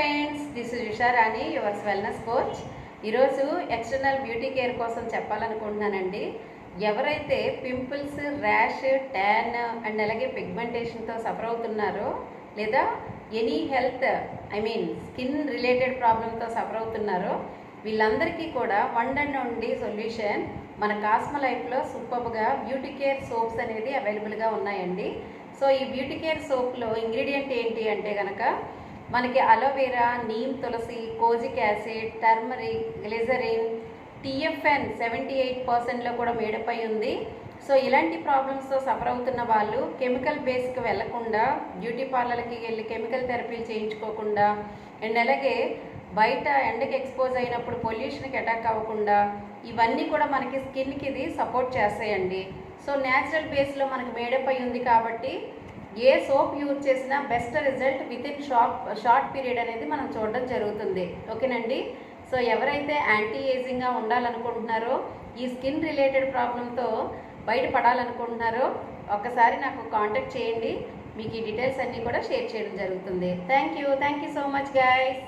Friends, this is Usharani, yours wellness coach. ఈరోజు external beauty care కోసం చెప్పాలనుకుంటున్నానండి. ఎవరైతే పింపుల్స్, ర్యాష్, ట్యాన్ అండ్ అలాగే పిగ్మెంటేషన్తో suffer అవుతున్నారో లేదా ఎనీ హెల్త్ స్కిన్ రిలేటెడ్ ప్రాబ్లంతో సఫర్ అవుతున్నారో వీళ్ళందరికీ కూడా వన్ అండ్ ఓన్లీ సొల్యూషన్ మన కాస్మో లైఫ్లో సూపర్గా బ్యూటీ కేర్ సోప్స్ అనేది అవైలబుల్గా ఉన్నాయండి. సో ఈ బ్యూటీ కేర్ సోప్లో ఇంగ్రీడియంట్ ఏంటి అంటే కనుక మనకి aloe vera, neem tulsi, kojic acid, turmeric, glycerin, TFN 78%లో కూడా మేడపై ఉంది. సో ఇలాంటి ప్రాబ్లమ్స్తో సఫర్ అవుతున్న వాళ్ళు కెమికల్ బేస్కి వెళ్లకుండా బ్యూటీ పార్లర్కి వెళ్ళి కెమికల్ థెరపీలు చేయించుకోకుండా అండ్ అలాగే బయట ఎండకి ఎక్స్పోజ్ అయినప్పుడు పొల్యూషన్కి అటాక్ అవ్వకుండా ఇవన్నీ కూడా మనకి స్కిన్కి ఇది సపోర్ట్ చేస్తాయండి. సో న్యాచురల్ బేస్లో మనకి మేడపై ఉంది కాబట్టి ఏ సోప్ యూజ్ చేసినా best result with in short period అనేది మనం చూడడం జరుగుతుంది. ఓకేనండి. సో ఎవరైతే యాంటీ ఏజింగ్గా ఉండాలనుకుంటున్నారో, ఈ స్కిన్ రిలేటెడ్ ప్రాబ్లంతో బయటపడాలనుకుంటున్నారో ఒక్కసారి నాకు కాంటాక్ట్ చేయండి. మీకు ఈ డీటెయిల్స్ అన్నీ కూడా షేర్ చేయడం జరుగుతుంది. Thank you so much guys.